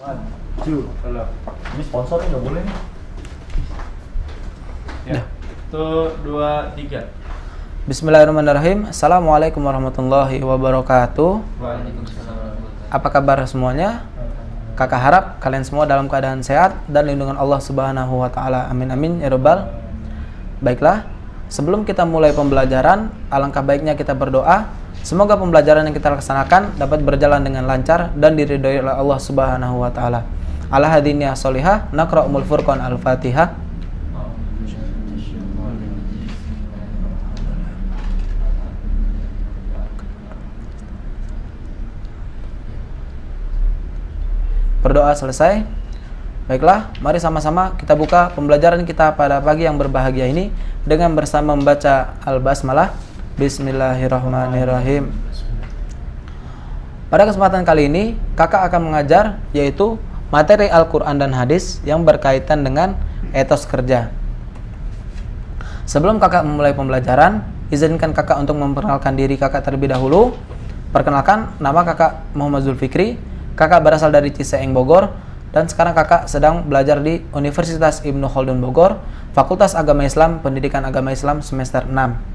One, two, halo. Ini sponsornya nggak boleh nih. Ya. Satu, dua, tiga. Bismillahirrahmanirrahim. Assalamualaikum warahmatullahi wabarakatuh. Waalaikumsalam. Apa kabar semuanya? Kakak harap kalian semua dalam keadaan sehat dan lindungan Allah Subhanahu wa taala. Amin amin ya rabbal. Baiklah, sebelum kita mulai pembelajaran, alangkah baiknya kita berdoa. Semoga pembelajaran yang kita laksanakan dapat berjalan dengan lancar dan diridhoi oleh Allah Subhanahu wa taala. Ala hadiniya sholihah, naqra'ul furqan al-Fatihah. Berdoa selesai. Baiklah, mari sama-sama kita buka pembelajaran kita pada pagi yang berbahagia ini dengan bersama membaca Al-Basmalah. Bismillahirrahmanirrahim. Pada kesempatan kali ini, kakak akan mengajar yaitu materi Al-Quran dan hadis yang berkaitan dengan etos kerja. Sebelum kakak memulai pembelajaran, izinkan kakak untuk memperkenalkan diri kakak terlebih dahulu. Perkenalkan, nama kakak Muhammad Zulfikri. Kakak berasal dari Ciseeng, Bogor, dan sekarang kakak sedang belajar di Universitas Ibnu Khaldun Bogor, Fakultas Agama Islam, Pendidikan Agama Islam semester 6.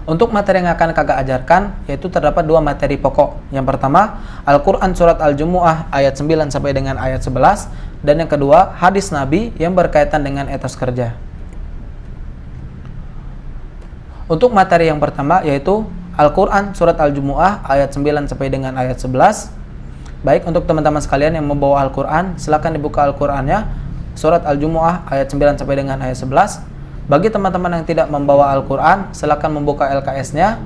Untuk materi yang akan kakak ajarkan, yaitu terdapat dua materi pokok. Yang pertama, Al-Quran Surat Al-Jumu'ah ayat 9 sampai dengan ayat 11, dan yang kedua, hadis Nabi yang berkaitan dengan etos kerja. Untuk materi yang pertama, yaitu Al-Quran Surat Al-Jumu'ah ayat 9 sampai dengan ayat 11. Baik, untuk teman-teman sekalian yang membawa Al-Quran, silakan dibuka Al-Qurannya, Surat Al-Jumu'ah ayat 9 sampai dengan ayat 11. Bagi teman-teman yang tidak membawa Al-Quran, silakan membuka LKS-nya.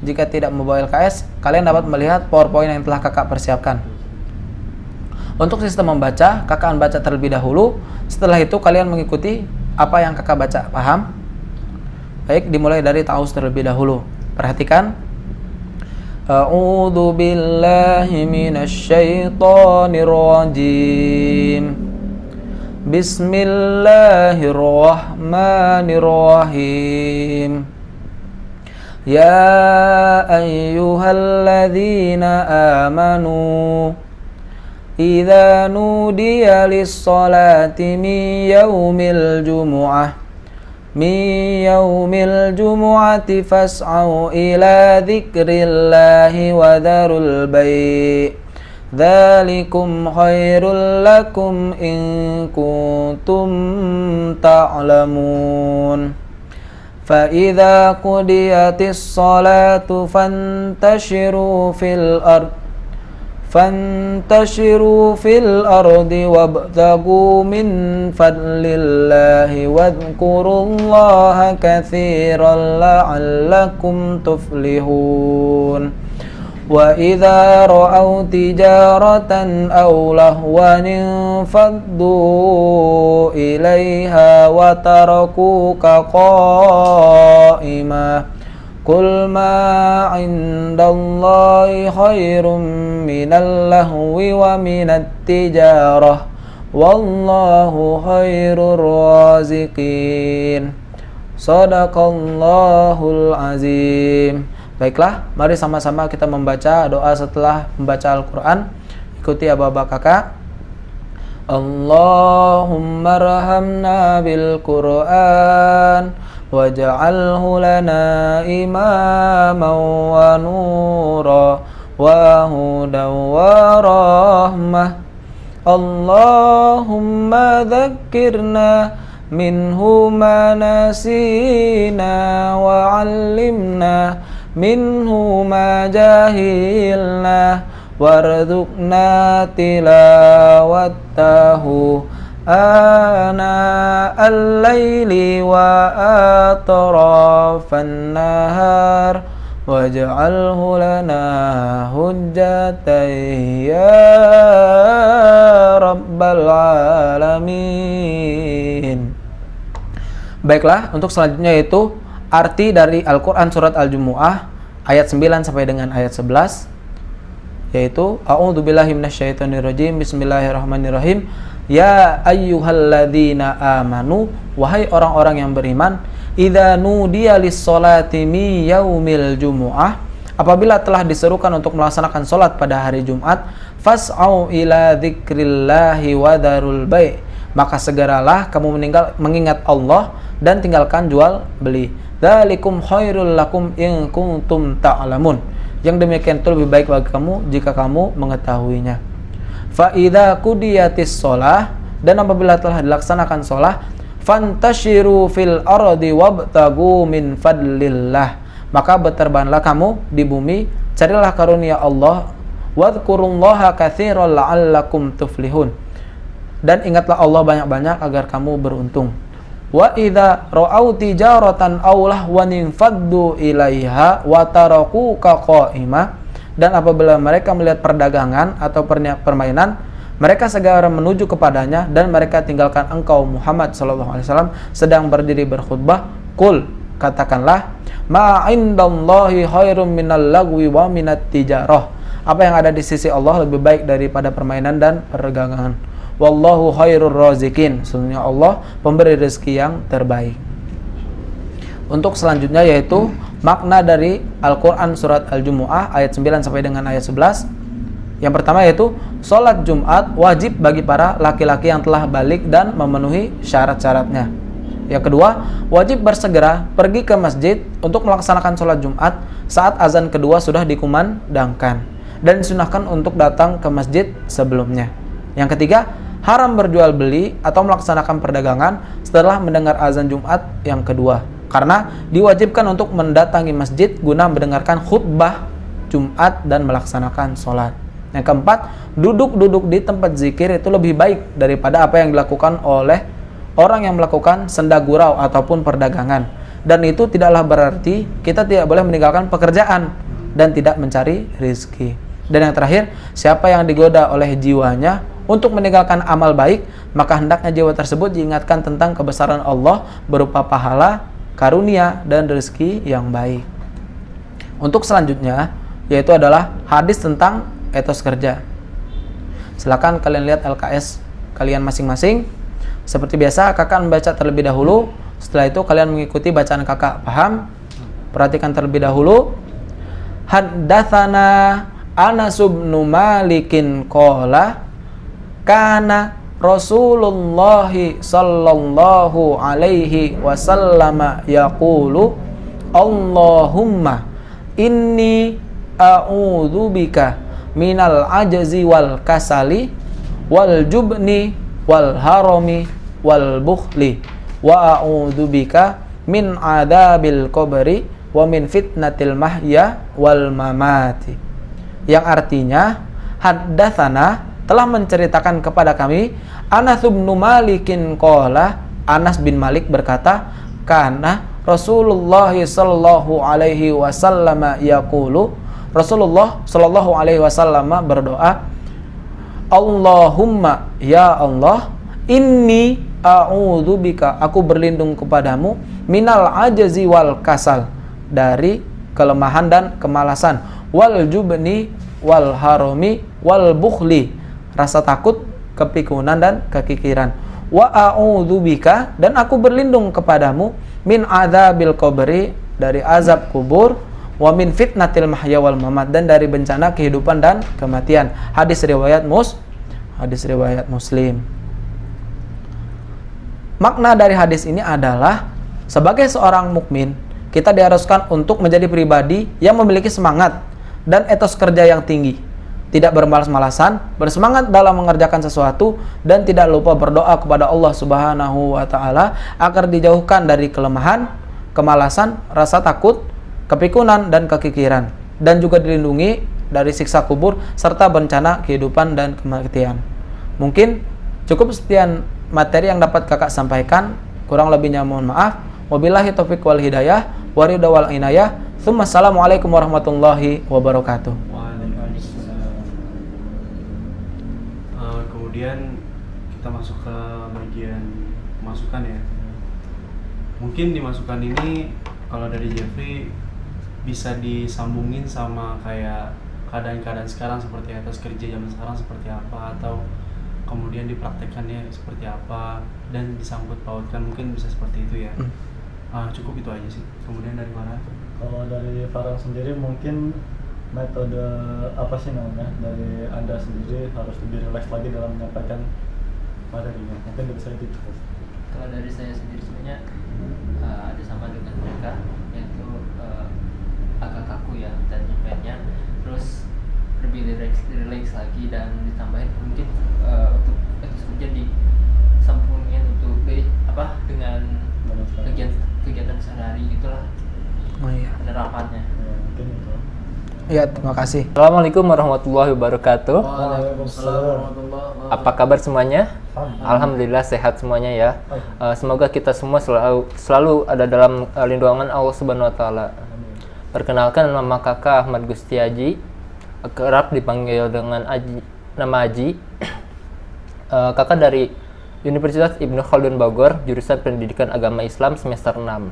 Jika tidak membawa LKS, kalian dapat melihat PowerPoint yang telah kakak persiapkan. Untuk sistem membaca, kakak akan baca terlebih dahulu. Setelah itu kalian mengikuti apa yang kakak baca. Paham? Baik, dimulai dari ta'awuz terlebih dahulu. Perhatikan. A'udzu billahi minasyaitonir rajim. Bismillahirrahmanirrahim. Ya ayyuhalladzina amanu idza nudiya lis-salati min yaumil jumu'ati fas'au ila dzikrillahi wa dzarul bai'. Dzalikum khairul lakum in kuntum ta'lamun. Fa idza qudiyatis salatu fantashiru fil ardi wabtaghu min fadlillahi wadhkurullaha katsiran la'allakum tuflihun. Wa idza ra'aw tijaratan aw lahwan faddu ilaiha wa tarakuka qa'ima. Qul ma 'indallahi khairum minal lahwi wa minat tijarah wallahu khairur raziqin. Shadaqallahul azim. Baiklah, mari sama-sama kita membaca doa setelah membaca Al-Quran. Ikuti ababa kakak. Allahumma rahamna bil Qur'an waj'alhu lana imaman wa nura wa hudan wa rahmah. Allahumma dhakkirna minhu ma nasina wa 'allimna minhu ma jahilna warzuqna tilawatahu ana al-laili wa atrafan nahar waj'alhu lana hujjatan ya rabbal alamin. Baiklah, untuk selanjutnya yaitu arti dari Al-Quran Surat Al-Jumu'ah ayat 9 sampai dengan ayat 11, yaitu A'udzu billahi minasyaitonir rajim. Bismillahirrahmanirrahim. Ya ayyuhalladzina amanu, wahai orang-orang yang beriman, idza nudiya lis-sholati mi yaumil jumu'ah, apabila telah diserukan untuk melaksanakan sholat pada hari Jumat, fas'au ila dzikrillahi wa dzarul bai', maka segeralah kamu mengingat Allah dan tinggalkan jual beli. Dzalikum khairul lakum in kuntum ta'lamun. Yang demikian itu lebih baik bagi kamu jika kamu mengetahuinya. Fa idza qudiyatis shalah, dan apabila telah dilaksanakan shalah, fantashiru fil ardi wabtagu min fadlillah, maka berterbanglah kamu di bumi, carilah karunia Allah, wadhkurullaha katsiran la'allakum tuflihun, dan ingatlah Allah banyak-banyak agar kamu beruntung. Wa idza ra'au tijaratan aw lahwan faddu ilaiha wa tarakuka qa'imah, dan apabila mereka melihat perdagangan atau permainan, mereka segera menuju kepadanya dan mereka tinggalkan engkau Muhammad sallallahu alaihi wasallam sedang berdiri berkhutbah. Qul, katakanlah, ma indallahi khairum minal lagwi wa minat tijarah, apa yang ada di sisi Allah lebih baik daripada permainan dan perdagangan. Wallahu khairur razikin, sesungguhnya Allah pemberi rezeki yang terbaik. Untuk selanjutnya yaitu makna dari Al-Quran surat Al-Jumu'ah ayat 9 sampai dengan ayat 11. Yang pertama yaitu sholat Jumat wajib bagi para laki-laki yang telah balik dan memenuhi syarat-syaratnya. Yang kedua, wajib bersegera pergi ke masjid untuk melaksanakan sholat Jumat saat azan kedua sudah dikumandangkan, dan disunahkan untuk datang ke masjid sebelumnya. Yang ketiga, haram berjual beli atau melaksanakan perdagangan setelah mendengar azan Jumat yang kedua, karena diwajibkan untuk mendatangi masjid guna mendengarkan khutbah Jumat dan melaksanakan sholat. Yang keempat, duduk-duduk di tempat zikir itu lebih baik daripada apa yang dilakukan oleh orang yang melakukan senda gurau ataupun perdagangan. Dan itu tidaklah berarti kita tidak boleh meninggalkan pekerjaan dan tidak mencari rezeki. Dan yang terakhir, siapa yang digoda oleh jiwanya untuk meninggalkan amal baik, maka hendaknya jiwa tersebut diingatkan tentang kebesaran Allah berupa pahala, karunia, dan rezeki yang baik. Untuk selanjutnya, yaitu adalah hadis tentang etos kerja. Silakan kalian lihat LKS kalian masing-masing. Seperti biasa, kakak membaca terlebih dahulu. Setelah itu kalian mengikuti bacaan kakak. Paham? Perhatikan terlebih dahulu. Haddatsana Anas bin Malikin qala kana Rasulullah sallallahu alaihi wasallam yaqulu Allahumma inni a'udzubika minal ajzi wal kasali wal jubni wal harami wal bukhli wa a'udzubika min adabil qabri wa min fitnatil mahya wal mamati. Yang artinya, haddatsana, telah menceritakan kepada kami, Anas bin Malikin qala, Anas bin Malik berkata, kana Rasulullah sallallahu alaihi wasallam yaqulu, Rasulullah sallallahu alaihi wasallam berdoa, Allahumma, ya Allah, inni a'udzubika, aku berlindung kepadamu, minal ajzi wal kasal, dari kelemahan dan kemalasan, wal jubni wal harami wal bukhli, rasa takut, kepikunan dan kekikiran, wa a'udzubika, dan aku berlindung kepadamu, min adzabil qabri, dari azab kubur, wa min fitnatil mahya wal mamat, dan dari bencana kehidupan dan kematian. Hadis riwayat Muslim. Makna dari hadis ini adalah, sebagai seorang mukmin, kita diharuskan untuk menjadi pribadi yang memiliki semangat dan etos kerja yang tinggi, tidak bermalas-malasan, bersemangat dalam mengerjakan sesuatu, dan tidak lupa berdoa kepada Allah Subhanahu wa taala agar dijauhkan dari kelemahan, kemalasan, rasa takut, kepikunan dan kekikiran, dan juga dilindungi dari siksa kubur serta bencana kehidupan dan kematian. Mungkin cukup sekian materi yang dapat kakak sampaikan, kurang lebihnya mohon maaf. Wabillahi taufiq wal hidayah, waridha wal inayah. Assalamualaikum warahmatullahi wabarakatuh. Kemudian kita masuk ke bagian masukan ya. Mungkin di masukan ini kalau dari Jeffrey bisa disambungin sama kayak keadaan-keadaan sekarang, seperti etos kerja zaman sekarang seperti apa, atau kemudian dipraktekkannya seperti apa, dan disangkut pautkan, mungkin bisa seperti itu ya. Cukup itu aja sih. Kemudian dari mana? Kalau dari Farhan sendiri mungkin metode apa sih namanya dari Anda sendiri harus lebih rileks lagi dalam menyampaikan materinya. Mungkin bisa itu. Kalau dari saya sendiri sebenarnya ada sama dengan mereka, yaitu agak kaku ya dan nyampainya, terus lebih relax lagi dan ditambahin mungkin untuk episode disambungin untuk dengan kegiatan sehari-hari gitulah Oh iya. penerapannya. Ya, mungkin itu. Ya, terima kasih. Assalamualaikum warahmatullahi wabarakatuh. Apa kabar semuanya? Alhamdulillah sehat semuanya ya. Semoga kita semua selalu ada dalam lindungan Allah Subhanahu wa taala. Perkenalkan, nama Kakak Ahmad Gusti Aji, kerap dipanggil dengan nama Aji. Kakak dari Universitas Ibnu Khaldun Bogor, jurusan Pendidikan Agama Islam semester 6.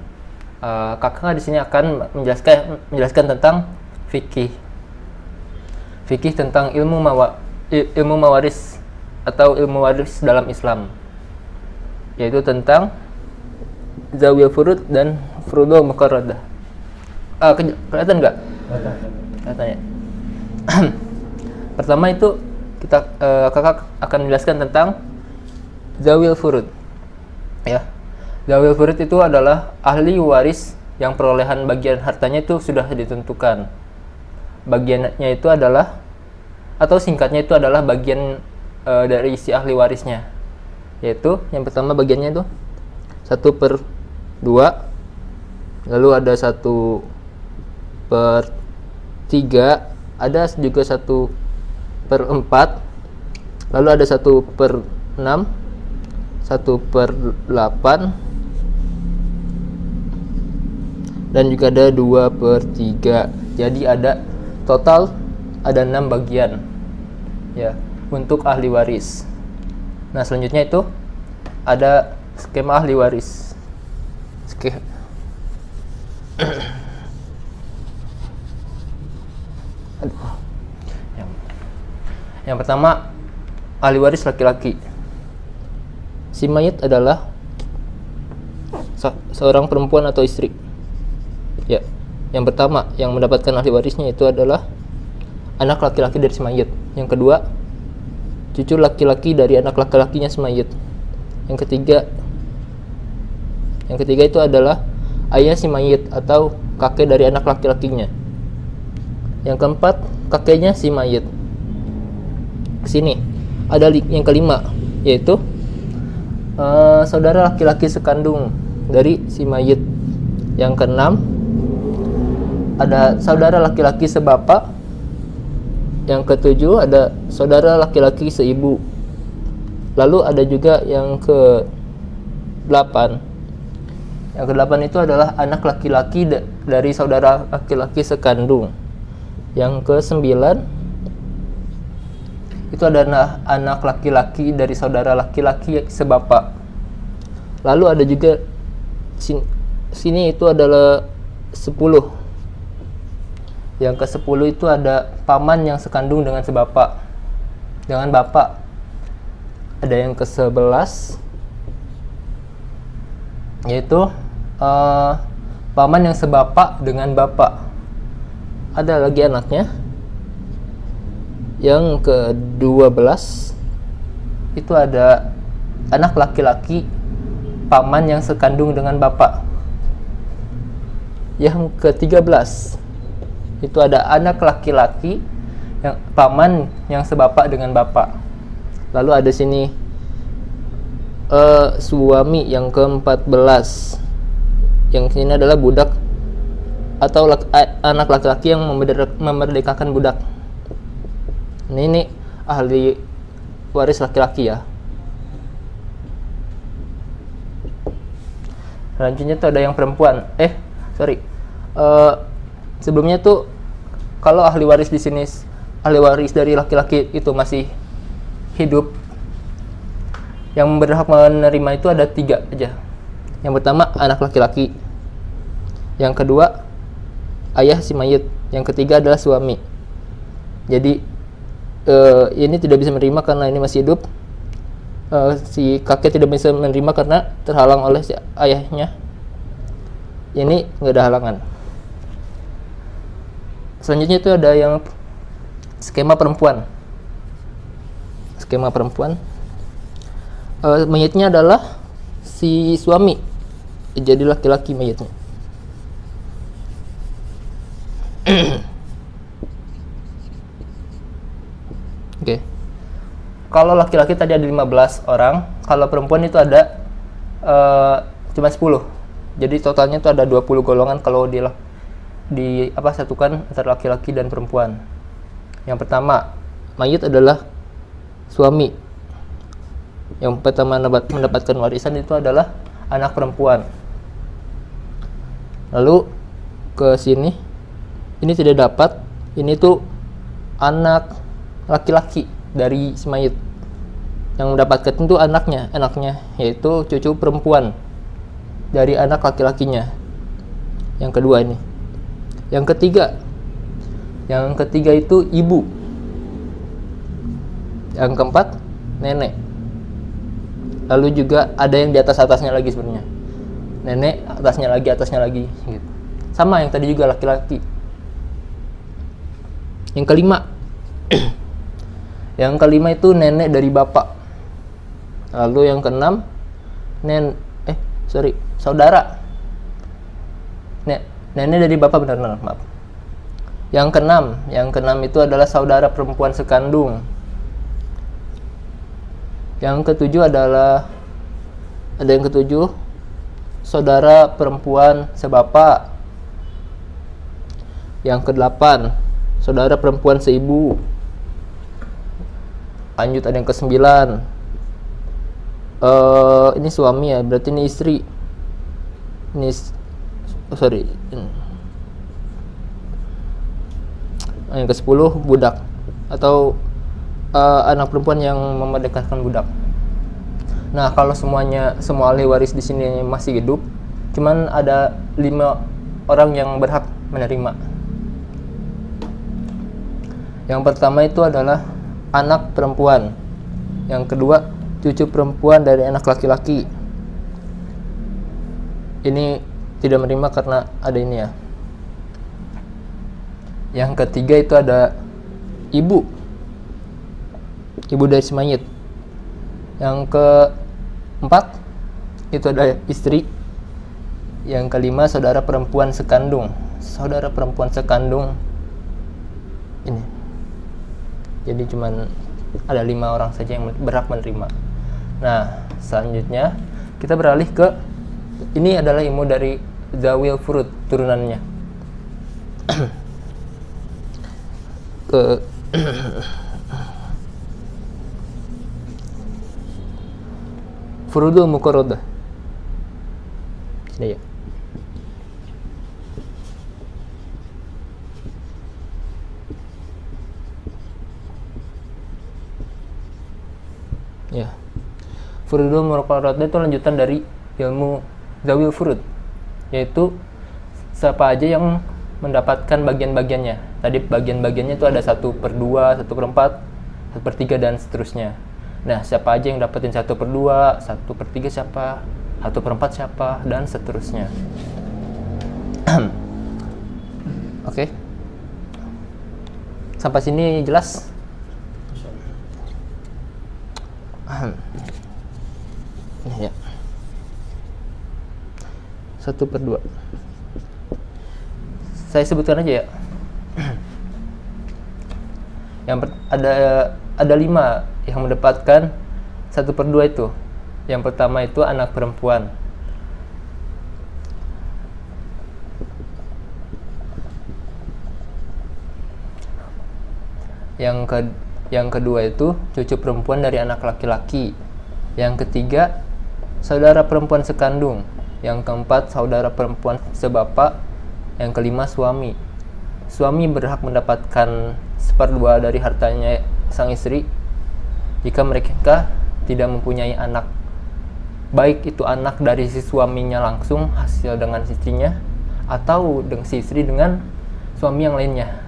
Kakak di sini akan menjelaskan tentang fikih tentang ilmu mawaris atau ilmu waris dalam Islam, yaitu tentang zawiyah furud dan furudul muqarradah. Kelihatan nggak? Kelihatan ya. Pertama itu kakak akan menjelaskan tentang zawil furud ya. Zawil furud itu adalah ahli waris yang perolehan bagian hartanya itu sudah ditentukan. Bagiannya itu adalah, atau singkatnya itu adalah bagian dari si ahli warisnya, yaitu yang pertama bagiannya itu 1/2, lalu ada 1/3, ada juga 1/4, lalu ada 1/6, 1/8, dan juga ada 2/3. Jadi ada total ada 6 bagian ya untuk ahli waris. Nah, selanjutnya itu ada skema ahli waris. Yang pertama, ahli waris laki-laki. Si mayit adalah seorang perempuan atau istri. Ya. Yang pertama yang mendapatkan ahli warisnya itu adalah anak laki-laki dari si mayit. Yang kedua, cucu laki-laki dari anak laki-lakinya si mayit. Yang ketiga itu adalah ayah si mayit atau kakek dari anak laki-lakinya. Yang keempat, kakeknya si mayit. Kesini ada yang kelima, yaitu saudara laki-laki sekandung dari si mayit. Yang keenam, ada saudara laki-laki sebapak. Yang ketujuh, ada saudara laki-laki seibu. Lalu ada juga yang ke-8. Yang ke-8 itu adalah anak laki-laki dari saudara laki-laki sekandung. Yang ke-9 itu adalah anak laki-laki dari saudara laki-laki sebapak. Lalu ada juga sini itu adalah 10. Yang ke-10 itu ada paman yang sekandung dengan sebapak, dengan bapak. Ada yang ke-11, yaitu paman yang sebapak dengan bapak. Ada lagi anaknya. Yang ke-12 itu ada anak laki-laki paman yang sekandung dengan bapak. Yang ke-13 itu ada anak laki-laki yang paman yang sebapak dengan bapak. Lalu ada sini suami yang ke-14. Yang sini adalah budak atau anak laki-laki yang memerdekakan budak. Ini ahli waris laki-laki ya. Selanjutnya tuh ada yang perempuan. Sebelumnya tuh kalau ahli waris di sini, ahli waris dari laki-laki itu masih hidup, yang berhak menerima itu ada 3 aja. Yang pertama anak laki-laki, yang kedua ayah si mayit, yang ketiga adalah suami. Jadi ini tidak bisa menerima karena ini masih hidup. Si kakek tidak bisa menerima karena terhalang oleh si ayahnya. Ini nggak ada halangan. Selanjutnya itu ada yang skema perempuan. Mayatnya adalah si suami, jadi laki-laki mayatnya. Oke. Kalau laki-laki tadi ada 15 orang, kalau perempuan itu ada cuma 10. Jadi totalnya itu ada 20 golongan kalau satukan antara laki-laki dan perempuan. Yang pertama, mayit adalah suami. Yang pertama mendapatkan warisan itu adalah anak perempuan. Lalu ke sini, ini tidak dapat. Ini tuh anak laki-laki dari si mayit. Yang mendapatkan itu anaknya yaitu cucu perempuan dari anak laki-lakinya. Yang kedua ini. Yang ketiga itu ibu. Yang keempat nenek. Lalu juga ada yang di atasnya lagi sebenarnya. Nenek, atasnya lagi gitu. Sama yang tadi juga laki-laki. Yang kelima itu nenek dari bapak. Lalu yang keenam saudara. Nenek dari bapak, benar, maaf. Yang keenam itu adalah saudara perempuan sekandung. Yang ketujuh saudara perempuan sebapak. Yang kedelapan, saudara perempuan seibu. Lanjut ada yang kesembilan. Ini suami ya, berarti ini istri. Yang ke-10 budak atau anak perempuan yang memerdekakan budak. Nah, kalau semua ahli waris di sini masih hidup, cuman ada 5 orang yang berhak menerima. Yang pertama itu adalah anak perempuan. Yang kedua, cucu perempuan dari anak laki-laki. Ini tidak menerima karena ada ini ya. Yang ketiga itu ada ibu dari si mayit. Yang keempat itu ada istri. Yang kelima saudara perempuan sekandung ini. Jadi cuman ada 5 orang saja yang berhak menerima. Nah, selanjutnya kita beralih ke ini adalah ilmu dari Zawil Furud turunannya. Furudul Muqarradah. Sini ya. Ya. Furudul Muqarradah itu lanjutan dari ilmu Zawil Furud, yaitu siapa aja yang mendapatkan bagian-bagiannya. Tadi bagian-bagiannya itu ada 1/2, 1/4, 1/3 dan seterusnya. Nah, siapa aja yang dapetin 1/2, 1/3 siapa, 1/4 siapa, dan seterusnya. Oke. Sampai sini jelas? Ya. 1/2. Saya sebutkan aja ya. Ada 5 yang mendapatkan 1/2 itu. Yang pertama itu anak perempuan. Yang kedua itu cucu perempuan dari anak laki-laki. Yang ketiga saudara perempuan sekandung. Yang keempat saudara perempuan sebapak. Yang kelima suami. Suami berhak mendapatkan 1/2 dari hartanya sang istri jika mereka tidak mempunyai anak, baik itu anak dari si suaminya langsung hasil dengan istrinya atau dengan si istri dengan suami yang lainnya,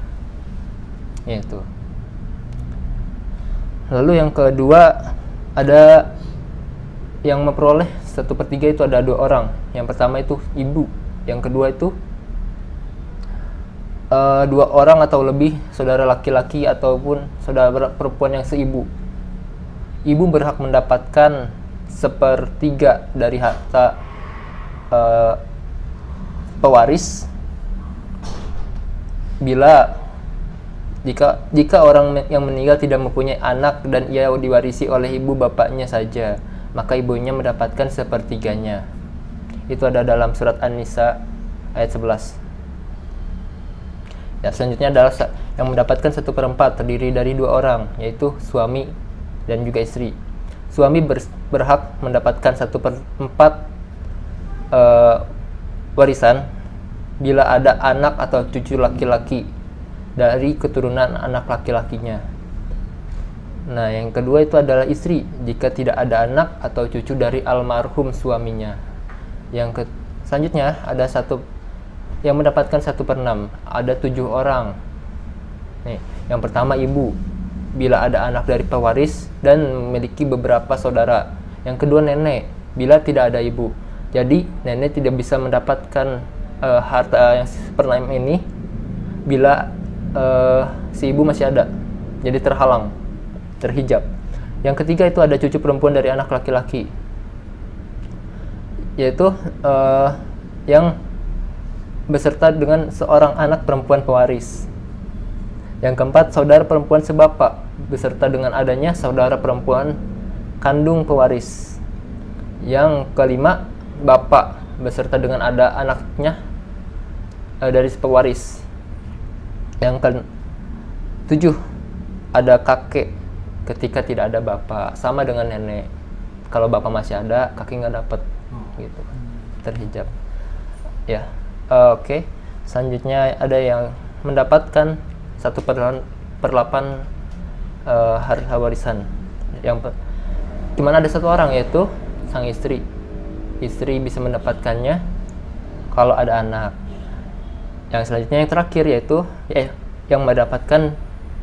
yaitu. Lalu yang kedua ada yang memperoleh 1/3 itu ada 2 orang. Yang pertama itu ibu, yang kedua itu dua orang atau lebih saudara laki-laki ataupun saudara perempuan yang seibu. Ibu berhak mendapatkan 1/3 dari harta pewaris jika orang yang meninggal tidak mempunyai anak dan ia diwarisi oleh ibu bapaknya saja, maka ibunya mendapatkan 1/3-nya. Itu ada dalam surat An-Nisa ayat 11. Ya, selanjutnya adalah yang mendapatkan 1/4 terdiri dari 2 orang, yaitu suami dan juga istri. Suami berhak mendapatkan 1/4 warisan bila ada anak atau cucu laki-laki dari keturunan anak laki-lakinya. Nah, yang kedua itu adalah istri jika tidak ada anak atau cucu dari almarhum suaminya. Selanjutnya ada yang mendapatkan 1/6, ada 7 orang. Nih, yang pertama ibu bila ada anak dari pewaris dan memiliki beberapa saudara. Yang kedua nenek bila tidak ada ibu. Jadi nenek tidak bisa mendapatkan harta yang 1/6 ini bila si ibu masih ada. Jadi terhijab. Yang ketiga itu ada cucu perempuan dari anak laki-laki, yaitu yang beserta dengan seorang anak perempuan pewaris. Yang keempat, saudara perempuan sebapak beserta dengan adanya saudara perempuan kandung pewaris. Yang kelima, bapak beserta dengan ada anaknya dari pewaris. Yang ketujuh, ada kakek ketika tidak ada bapak, sama dengan nenek. Kalau bapak masih ada, kakek nggak dapat, gitu, terhijab. Ya. Oke. Selanjutnya ada yang mendapatkan 1/8 harta warisan. Dimana ada 1 orang, yaitu sang istri. Istri bisa mendapatkannya kalau ada anak. Yang selanjutnya yang terakhir yaitu yang mendapatkan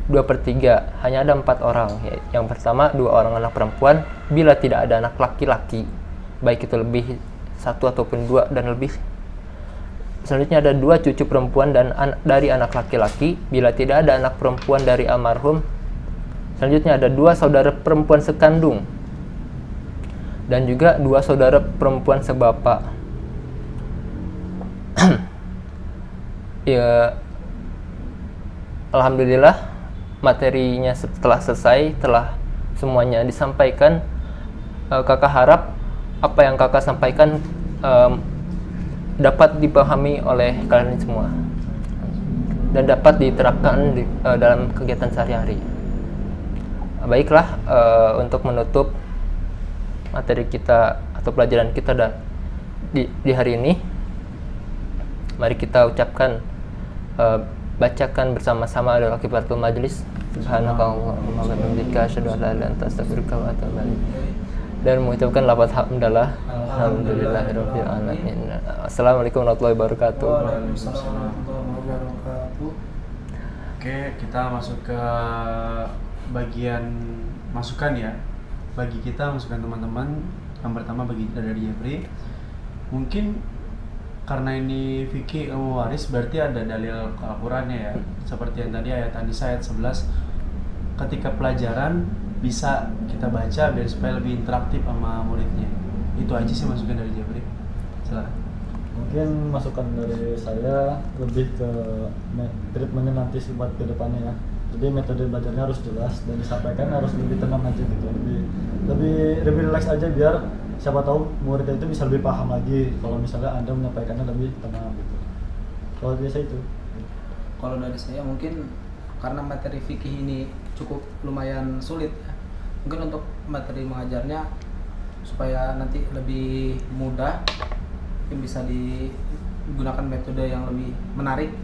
2/3. Hanya ada 4 orang. Yang pertama 2 orang anak perempuan bila tidak ada anak laki-laki, baik itu lebih 1 ataupun 2 dan lebih. Selanjutnya ada 2 cucu perempuan dan dari anak laki-laki bila tidak ada anak perempuan dari almarhum. Selanjutnya ada 2 saudara perempuan sekandung dan juga 2 saudara perempuan sebapak. Ya, alhamdulillah materinya setelah selesai, telah semuanya disampaikan. Kakak harap apa yang kakak sampaikan dapat dipahami oleh kalian semua dan dapat diterapkan dalam kegiatan sehari-hari. Baiklah, untuk menutup materi kita atau pelajaran kita di hari ini, mari kita ucapkan, bacakan bersama-sama adalah kifaratul majlis. Subhanakallahumma wa bihamdika asyhadu an la ilaha illa anta astaghfiruka wa atubu ilaik. Dan mengucapkan lafaz hamdalah, alhamdulillahirabbil alamin. Assalamualaikum warahmatullahi wabarakatuh. Waalaikumsalam warahmatullahi wabarakatuh. Oke, kita masuk ke bagian masukan ya. Bagi kita masukan teman-teman. Yang pertama bagi kita dari Jeffrey. Mungkin karena ini fikih ilmu waris, berarti ada dalil Al-Qur'annya ya. Seperti yang tadi ayat An-Nisa ayat 11. Ketika pelajaran bisa kita baca biar supaya lebih interaktif sama muridnya. Itu aja sih masukan dari Jeffrey. Silakan. Mungkin masukan dari saya lebih ke treatmentnya nanti buat ke depannya ya. Jadi metode belajarnya harus jelas dan disampaikan harus lebih tenang aja gitu, lebih relax aja biar siapa tahu murid itu bisa lebih paham lagi kalau misalnya Anda menyampaikannya lebih tenang gitu. Kalau biasa itu. Kalau dari saya mungkin karena materi fikih ini cukup lumayan sulit ya. Mungkin untuk materi mengajarnya supaya nanti lebih mudah, mungkin bisa digunakan metode yang lebih menarik,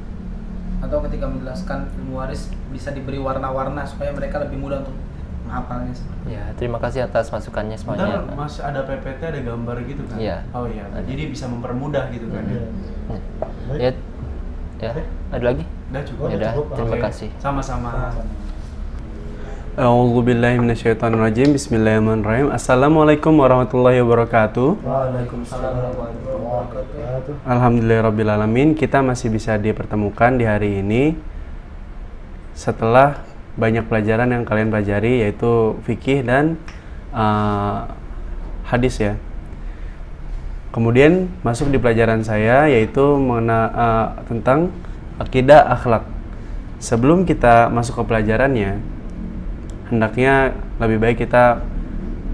atau ketika menjelaskan ilmu waris bisa diberi warna-warna supaya mereka lebih mudah untuk menghafalnya. Ya, terima kasih atas masukannya semuanya. Bentar, Mas, ada PPT, ada gambar gitu kan? Iya. Oh iya, jadi bisa mempermudah gitu kan? Ya, ada lagi? Udah cukup. Ya udah, terima Oke. kasih. Sama-sama. A'udzubillahi minasyaitonirrajim. Bismillahirrahmanirrahim. Assalamualaikum warahmatullahi wabarakatuh. Waalaikumsalam warahmatullahi wabarakatuh. Alhamdulillahirrabbilalamin. Kita masih bisa dipertemukan di hari ini setelah banyak pelajaran yang kalian pelajari, yaitu fikih dan hadis ya. Kemudian masuk di pelajaran saya, yaitu tentang akidah akhlak. Sebelum kita masuk ke pelajarannya, hendaknya lebih baik kita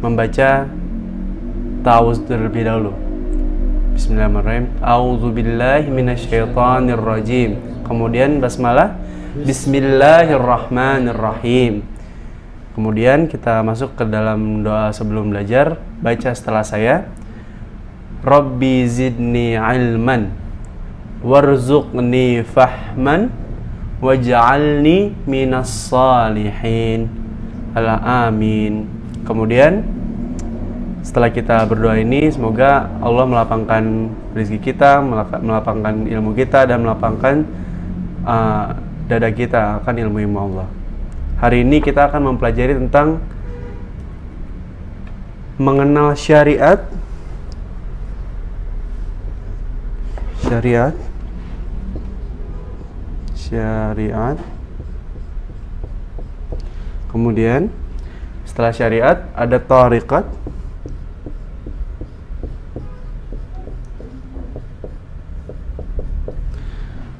membaca ta'awuz terlebih dahulu. Bismillahirrahmanirrahim. A'udzubillahi minasyaitonirrajim. Kemudian basmalah. Bismillahirrahmanirrahim. Kemudian kita masuk ke dalam doa sebelum belajar. Baca setelah saya. Rabbi zidni ilman warzuqni fahman waj'alni minas salihin. Amin. Kemudian setelah kita berdoa ini, semoga Allah melapangkan rezeki kita, melapangkan ilmu kita, dan melapangkan dada kita akan ilmu Allah. Hari ini kita akan mempelajari tentang mengenal syariat, kemudian setelah syariat ada thariqat,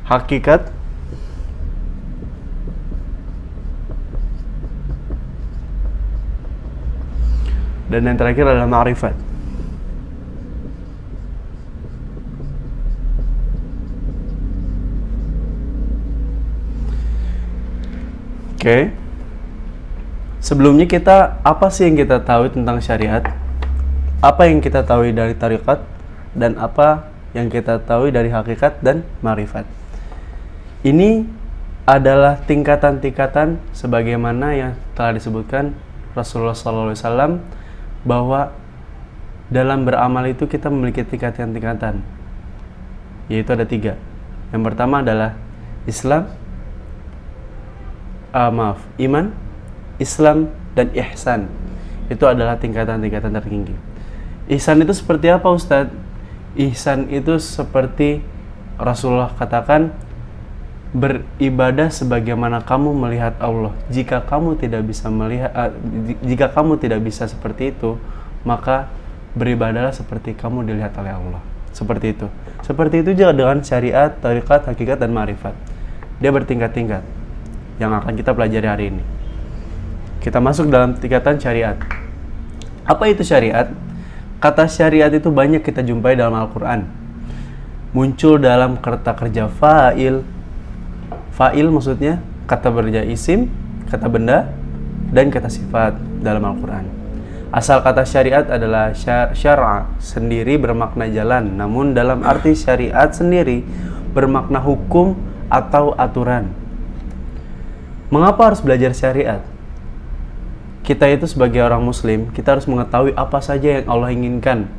hakikat, dan yang terakhir adalah ma'rifat. Oke. Sebelumnya apa sih yang kita tahu tentang syariat? Apa yang kita tahu dari tariqat? Dan apa yang kita tahu dari hakikat dan ma'rifat? Ini adalah tingkatan-tingkatan sebagaimana yang telah disebutkan Rasulullah SAW, bahwa dalam beramal itu kita memiliki tingkatan-tingkatan, yaitu ada 3. Yang pertama adalah iman, Islam, dan ihsan. Itu adalah tingkatan-tingkatan tertinggi. Ihsan itu seperti apa, Ustadz? Ihsan itu seperti Rasulullah katakan, beribadah sebagaimana kamu melihat Allah. Jika kamu tidak bisa seperti itu, maka beribadahlah seperti kamu dilihat oleh Allah. Seperti itu. Seperti itu juga dengan syariat, tariqat, hakikat, dan ma'rifat. Dia bertingkat-tingkat yang akan kita pelajari hari ini. Kita masuk dalam tingkatan syariat. Apa itu syariat? Kata syariat itu banyak kita jumpai dalam Al-Quran. Muncul dalam kata kerja fa'il. Fa'il maksudnya kata kerja isim, kata benda, dan kata sifat dalam Al-Quran. Asal kata syariat adalah syar'a, sendiri bermakna jalan. Namun dalam arti syariat sendiri bermakna hukum atau aturan. Mengapa harus belajar syariat? Kita itu sebagai orang muslim, kita harus mengetahui apa saja yang Allah inginkan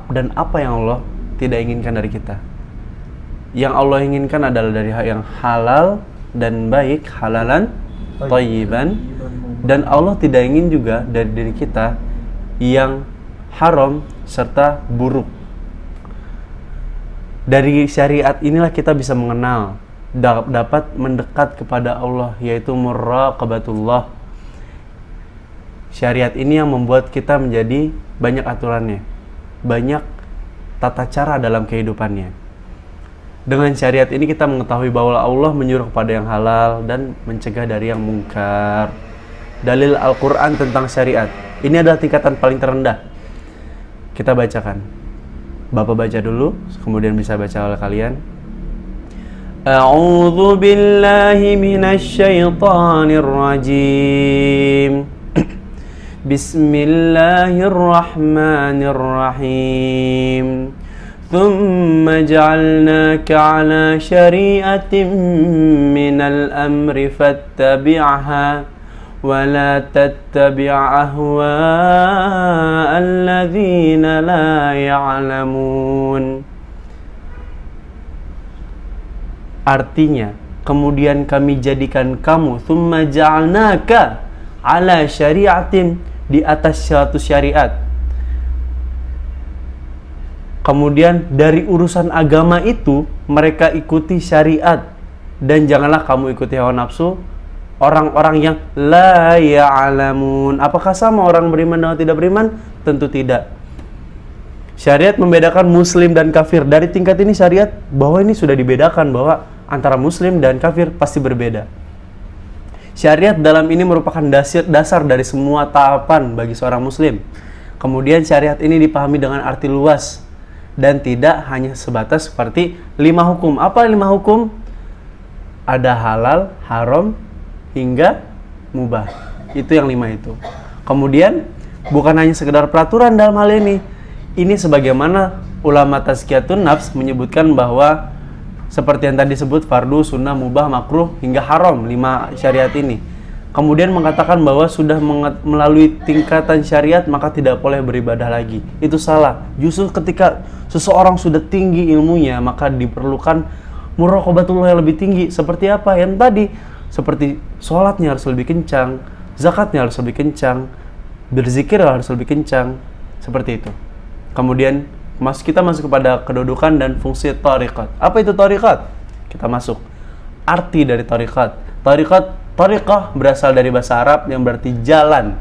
dan apa yang Allah tidak inginkan dari kita. Yang Allah inginkan adalah dari yang halal dan baik, halalan, thayyiban, dan Allah tidak ingin juga dari diri kita yang haram serta buruk. Dari syariat inilah kita bisa mengenal, dapat mendekat kepada Allah, yaitu muraqabatullah. Syariat ini yang membuat kita menjadi banyak aturannya, banyak tata cara dalam kehidupannya. Dengan syariat ini kita mengetahui bahwa Allah menyuruh kepada yang halal dan mencegah dari yang mungkar. Dalil Al-Quran tentang syariat. Ini adalah tingkatan paling terendah. Kita bacakan. Bapak baca dulu, kemudian bisa baca oleh kalian. A'udzu billahi minasyaitonir rajim. Bismillahirrahmanirrahim. ثم جعلناك على شريعة من الأمر فاتبعها ولا تتبع أهواء الذين لا يعلمون. Artinya, kemudian kami jadikan kamu, thumma ja'alnaka, ala syari'atin, di atas suatu syariat. Kemudian dari urusan agama itu mereka ikuti syariat, dan janganlah kamu ikuti hawa nafsu orang-orang yang la ya'lamun. Apakah sama orang beriman dengan tidak beriman? Tentu tidak. Syariat membedakan muslim dan kafir. Dari tingkat ini syariat bahwa ini sudah dibedakan bahwa antara muslim dan kafir pasti berbeda. Syariat dalam ini merupakan dasar dari semua tahapan bagi seorang muslim. Kemudian syariat ini dipahami dengan arti luas dan tidak hanya sebatas seperti 5 hukum. Apa 5 hukum? Ada halal, haram, hingga mubah. Itu yang 5 itu. Kemudian bukan hanya sekedar peraturan dalam hal ini. Ini sebagaimana ulama tazkiyatun nafs menyebutkan bahwa seperti yang tadi disebut fardu, sunnah, mubah, makruh, hingga haram, 5 syariat ini. Kemudian mengatakan bahwa sudah melalui tingkatan syariat maka tidak boleh beribadah lagi. Itu salah. Justru ketika seseorang sudah tinggi ilmunya maka diperlukan muraqabatullah yang lebih tinggi. Seperti apa? Yang tadi, seperti sholatnya harus lebih kencang, zakatnya harus lebih kencang, berzikir harus lebih kencang. Seperti itu. Kemudian kita masuk kepada kedudukan dan fungsi tariqat. Apa itu tariqat? Kita masuk. Arti dari tariqat. Tariqah berasal dari bahasa Arab yang berarti jalan.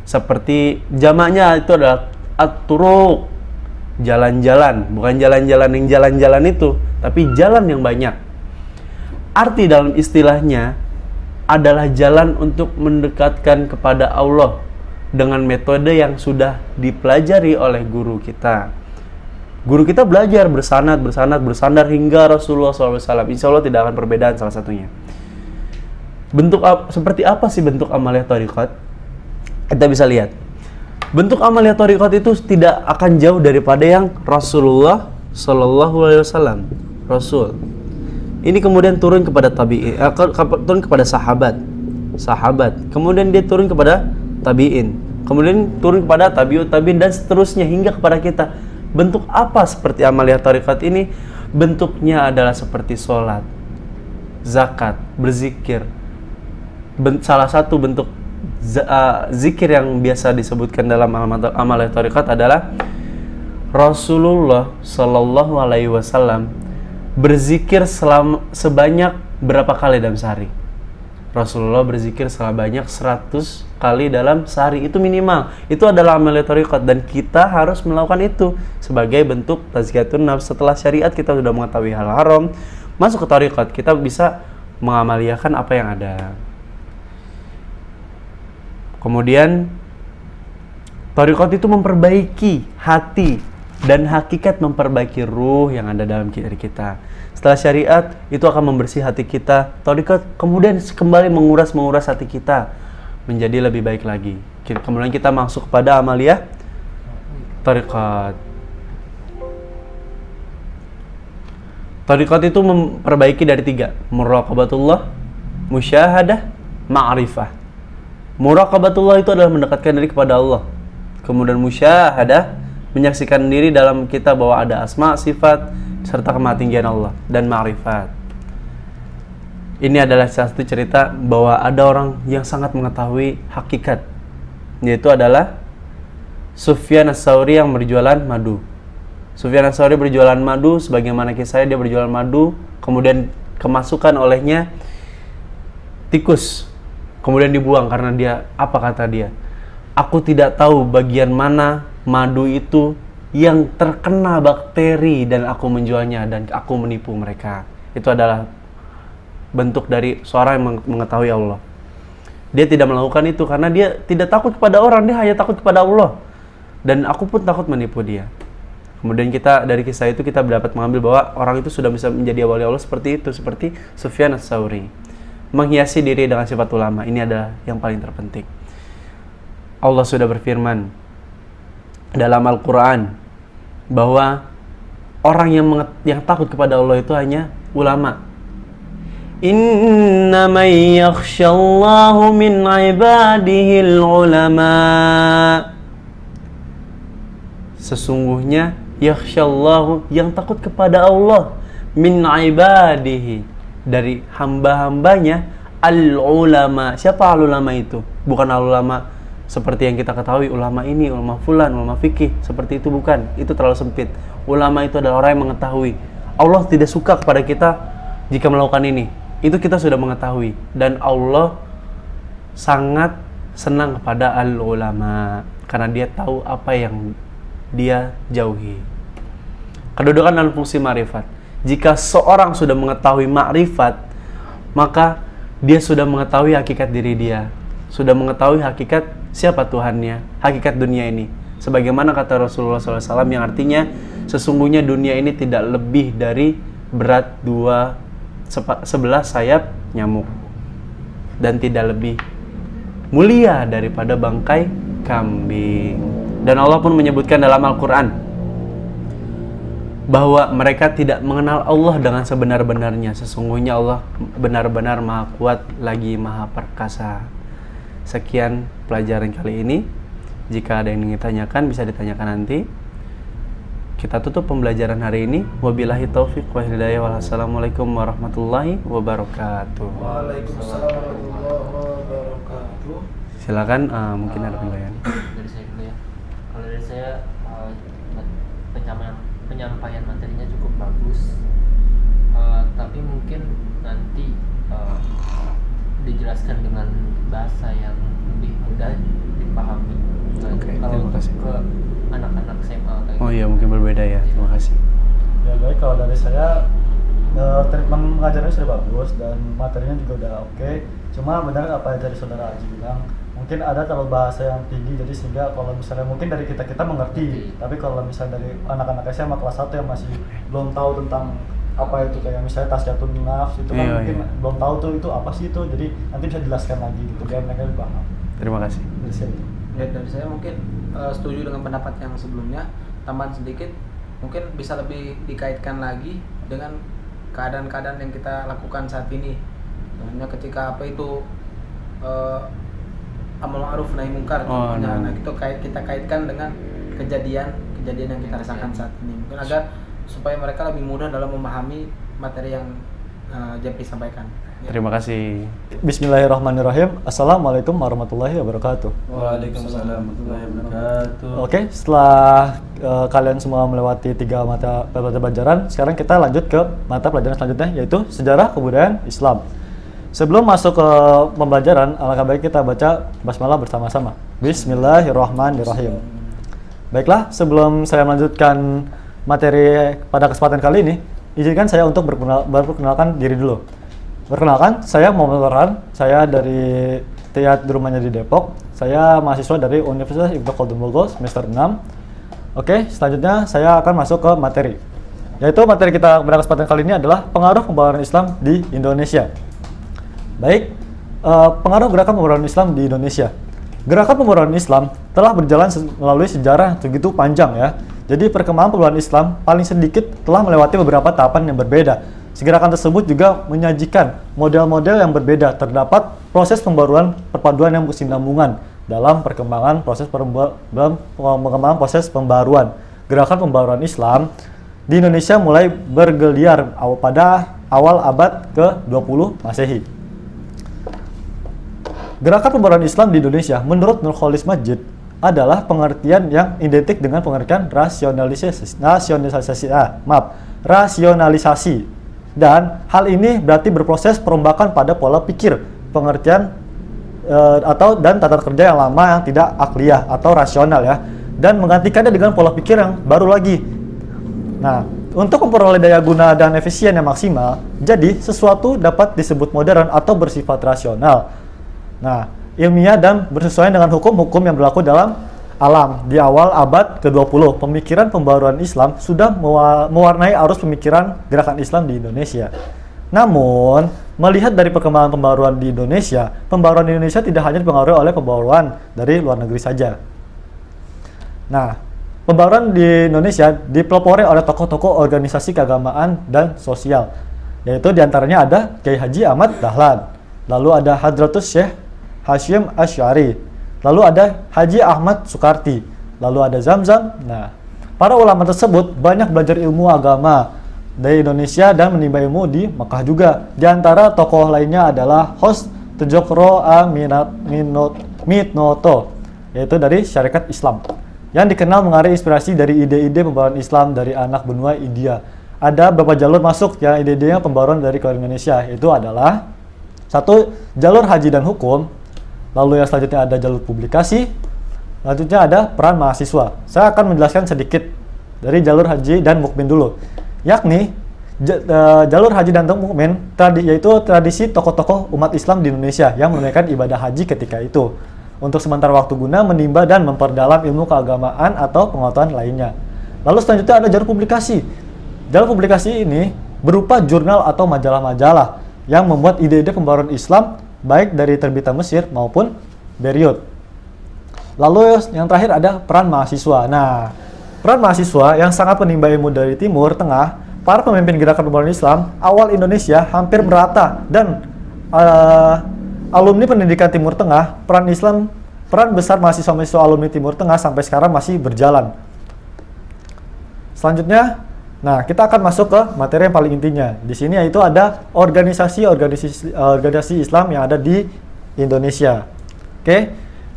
Seperti jamaknya itu adalah at-turuq, jalan-jalan. Bukan jalan-jalan yang jalan-jalan itu, tapi jalan yang banyak. Arti dalam istilahnya adalah jalan untuk mendekatkan kepada Allah dengan metode yang sudah dipelajari oleh guru kita. Guru kita belajar bersandar hingga Rasulullah SAW. Insya Allah tidak akan perbedaan salah satunya. Seperti apa sih bentuk amaliyah tariqat? Kita bisa lihat. Bentuk amaliyah tariqat itu tidak akan jauh daripada yang Rasulullah SAW. Rasul. Ini kemudian turun kepada turun kepada sahabat. Kemudian dia turun kepada tabi'in. Kemudian turun kepada tabi'ut tabi'in dan seterusnya hingga kepada kita. Bentuk apa seperti amaliyah tariqat ini? Bentuknya adalah seperti sholat, zakat, berzikir. Salah satu bentuk zikir yang biasa disebutkan dalam amaliyah tariqat adalah Rasulullah Shallallahu Alaihi Wasallam berzikir sebanyak berapa kali dalam sehari? Rasulullah berzikir sebanyak 100 kali dalam sehari, itu minimal. Itu adalah amaliyah tariqat dan kita harus melakukan itu sebagai bentuk tazkiyatun nafs. Setelah syariat kita sudah mengetahui hal haram, masuk ke tariqat kita bisa mengamaliyahkan apa yang ada. Kemudian tariqat itu memperbaiki hati dan hakikat memperbaiki ruh yang ada dalam diri kita. Setelah syariat itu akan membersih hati kita. Tariqat kemudian kembali menguras hati kita menjadi lebih baik lagi. Kemudian kita masuk kepada amaliyah tariqat. Tariqat itu memperbaiki dari 3: muraqabatullah, musyahadah, ma'rifah. Muraqabatullah itu adalah mendekatkan diri kepada Allah. Kemudian musyahadah, menyaksikan diri dalam kita bahwa ada asma, sifat, serta kemahatinggian Allah. Dan ma'rifat. Ini adalah satu cerita bahwa ada orang yang sangat mengetahui hakikat, yaitu adalah Sufyan Ats-Tsauri yang berjualan madu. Sufyan Ats-Tsauri berjualan madu, sebagaimana kisahnya dia berjualan madu, kemudian kemasukan olehnya tikus. Kemudian dibuang karena dia, apa kata dia? Aku tidak tahu bagian mana madu itu yang terkena bakteri dan aku menjualnya dan aku menipu mereka. Itu adalah bentuk dari seorang yang mengetahui Allah. Dia tidak melakukan itu karena dia tidak takut kepada orang, dia hanya takut kepada Allah. Dan aku pun takut menipu dia. Kemudian kita dari kisah itu kita dapat mengambil bahwa orang itu sudah bisa menjadi wali Allah seperti itu, seperti Sufyan Ats-Tsauri. Menghiasi diri dengan sifat ulama, ini adalah yang paling terpenting. Allah sudah berfirman dalam Al-Quran bahwa orang yang takut kepada Allah itu hanya ulama. Innama yakhshallahu min ibadihil ulama. Sesungguhnya yakhshallahu, yang takut kepada Allah, min ibadihi, dari hamba-hambanya, al-ulama. Siapa al-ulama itu? Bukan al-ulama seperti yang kita ketahui, ulama ini, ulama fulan, ulama fikih, seperti itu bukan. Itu terlalu sempit. Ulama itu adalah orang yang mengetahui. Allah tidak suka kepada kita jika melakukan ini. Itu kita sudah mengetahui. Dan Allah sangat senang kepada al-ulama karena dia tahu apa yang dia jauhi. Kedudukan dan fungsi ma'rifat. Jika seorang sudah mengetahui ma'rifat, maka dia sudah mengetahui hakikat diri dia, sudah mengetahui hakikat siapa Tuhannya, hakikat dunia ini. Sebagaimana kata Rasulullah SAW yang artinya sesungguhnya dunia ini tidak lebih dari berat sebelah sayap nyamuk, dan tidak lebih mulia daripada bangkai kambing. Dan Allah pun menyebutkan dalam Al-Quran bahwa mereka tidak mengenal Allah dengan sebenar-benarnya. Sesungguhnya Allah benar-benar maha kuat lagi maha perkasa. Sekian pelajaran kali ini. Jika ada yang ingin ditanyakan bisa ditanyakan nanti. Kita tutup pembelajaran hari ini. Wabillahi taufiq wa hidayah. Wassalamualaikum warahmatullahi wabarakatuh. Waalaikumsalam warahmatullahi wabarakatuh. Silakan, mungkin ada penilaian. Dari saya dulu ya. Kalau dari saya penyampaian materinya cukup bagus, tapi mungkin nanti dijelaskan dengan bahasa yang lebih mudah dipahami. Oke, Kalau terima untuk kasih. ke anak-anak SMA kayak Oh iya, mungkin berbeda ya. Terima kasih. Ya baik, kalau dari saya treatment mengajarnya sudah bagus dan materinya juga udah oke. Cuma benar apa yang tadi saudara Aji bilang, mungkin ada terlalu bahasa yang tinggi, jadi sehingga kalau misalnya mungkin dari kita mengerti, tapi kalau misalnya dari anak-anak SMA kelas 1 yang masih belum tahu tentang apa itu, kayak misalnya tasjatun nafs itu kan mungkin belum tahu tuh itu apa sih itu, jadi nanti bisa jelaskan lagi gitu biar mereka lebih paham. Terima kasih. Dari saya itu. Ya, dari saya mungkin setuju dengan pendapat yang sebelumnya. Tambahan sedikit, mungkin bisa lebih dikaitkan lagi dengan keadaan-keadaan yang kita lakukan saat ini. Contohnya ketika apa itu amal ma'ruf nahi mungkar. Nah, itu kita kaitkan dengan kejadian yang kita rasakan saat ini. Mungkin agar supaya mereka lebih mudah dalam memahami materi yang Jeffrey sampaikan. Terima kasih. Bismillahirrahmanirrahim. Assalamualaikum warahmatullahi wabarakatuh. Waalaikumsalam warahmatullahi wabarakatuh. Oke, setelah kalian semua melewati 3 mata pelajaran, sekarang kita lanjut ke mata pelajaran selanjutnya, yaitu sejarah kebudayaan Islam. Sebelum masuk ke pembelajaran, alangkah baik kita baca basmalah bersama-sama. Bismillahirrahmanirrahim. Baiklah, sebelum saya melanjutkan materi pada kesempatan kali ini, izinkan saya untuk berperkenalkan diri dulu. Perkenalkan, saya Muhammad Farhan, saya dari TIAT di rumahnya di Depok. Saya mahasiswa dari Universitas Ibnu Khaldun Bogor semester 6. Oke, selanjutnya saya akan masuk ke materi. Yaitu materi kita pada kesempatan kali ini adalah pengaruh pembawaan Islam di Indonesia. Baik, pengaruh gerakan pembawaan Islam di Indonesia. Gerakan pembawaan Islam telah berjalan melalui sejarah begitu panjang ya. Jadi perkembangan pembawaan Islam paling sedikit telah melewati beberapa tahapan yang berbeda. Gerakan tersebut juga menyajikan model-model yang berbeda. Terdapat proses pembaruan perpaduan yang berkesinambungan dalam perkembangan proses pembaruan. Gerakan pembaruan Islam di Indonesia mulai bergeliat pada awal abad ke-20 Masehi. Gerakan pembaruan Islam di Indonesia menurut Nur Khalis Majid adalah pengertian yang identik dengan pengertian rasionalisasi. Dan hal ini berarti berproses perombakan pada pola pikir, pengertian dan tata kerja yang lama yang tidak akliyah atau rasional ya, dan menggantikannya dengan pola pikir yang baru lagi. Nah, untuk memperoleh daya guna dan efisien yang maksimal, jadi sesuatu dapat disebut modern atau bersifat rasional. Nah, ilmiah dan bersesuaian dengan hukum-hukum yang berlaku dalam alam. Di awal abad ke-20, pemikiran pembaruan Islam sudah mewarnai arus pemikiran gerakan Islam di Indonesia. Namun, melihat dari perkembangan pembaruan di Indonesia, pembaruan di Indonesia tidak hanya dipengaruhi oleh pembaruan dari luar negeri saja. Nah, pembaruan di Indonesia dipelopori oleh tokoh-tokoh organisasi keagamaan dan sosial, yaitu diantaranya ada Kiai Haji Ahmad Dahlan, lalu ada Hadratus Syekh Hashim Asy'ari, lalu ada Haji Ahmad Sukarti, lalu ada Zamzam. Nah, para ulama tersebut banyak belajar ilmu agama dari Indonesia dan menimba ilmu di Mekah juga. Di antara tokoh lainnya adalah Hos Tejokro Mitnoto, yaitu dari syarikat Islam, yang dikenal mengalir inspirasi dari ide-ide pembaruan Islam dari anak benua India. Ada beberapa jalur masuk yang ide-idenya pembaruan dari ke Indonesia, itu adalah satu, jalur haji dan hukum, lalu yang selanjutnya ada jalur publikasi, selanjutnya ada peran mahasiswa. Saya akan menjelaskan sedikit dari jalur haji dan mukmin dulu, yakni jalur haji dan mukmin yaitu tradisi tokoh-tokoh umat Islam di Indonesia yang menunaikan ibadah haji ketika itu untuk sementara waktu guna menimba dan memperdalam ilmu keagamaan atau pengetahuan lainnya. Lalu selanjutnya ada jalur publikasi. Jalur publikasi ini berupa jurnal atau majalah-majalah yang membuat ide-ide pembaruan Islam baik dari terbitan Mesir maupun Beirut. Lalu yang terakhir ada peran mahasiswa. Nah, peran mahasiswa yang sangat menimba ilmu dari Timur Tengah, para pemimpin gerakan pembaruan Islam awal Indonesia hampir merata, dan alumni pendidikan Timur Tengah, peran besar mahasiswa-mahasiswa alumni Timur Tengah sampai sekarang masih berjalan. Selanjutnya, nah kita akan masuk ke materi yang paling intinya. Di sini yaitu ada organisasi Islam yang ada di Indonesia. Oke.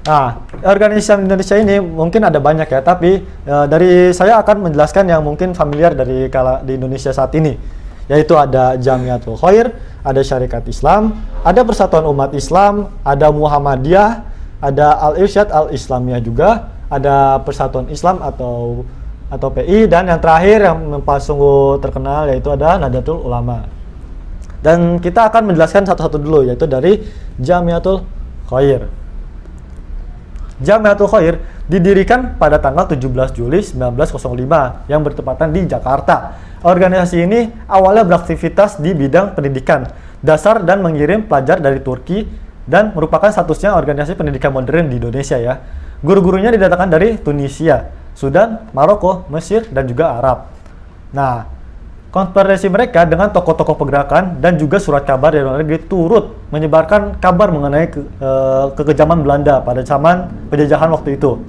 Nah, organisasi Indonesia ini mungkin ada banyak ya, tapi dari saya akan menjelaskan yang mungkin familiar di Indonesia saat ini, yaitu ada Jamiatul Khair, ada Syarikat Islam, ada Persatuan Umat Islam, ada Muhammadiyah, ada Al-Irsyad Al-Islamiyah juga, ada Persatuan Islam atau PI, dan yang terakhir yang sungguh terkenal yaitu ada Nahdlatul Ulama. Dan kita akan menjelaskan satu-satu dulu, yaitu dari Jamiatul Khair. Jamiatul Khair didirikan pada tanggal 17 Juli 1905 yang bertepatan di Jakarta. Organisasi ini awalnya beraktivitas di bidang pendidikan dasar dan mengirim pelajar dari Turki, dan merupakan statusnya organisasi pendidikan modern di Indonesia ya. Guru-gurunya didatangkan dari Tunisia, Sudan, Maroko, Mesir, dan juga Arab. Nah, konferensi mereka dengan tokoh-tokoh pergerakan dan juga surat kabar dari luar negeri turut menyebarkan kabar mengenai kekejaman Belanda pada zaman penjajahan waktu itu.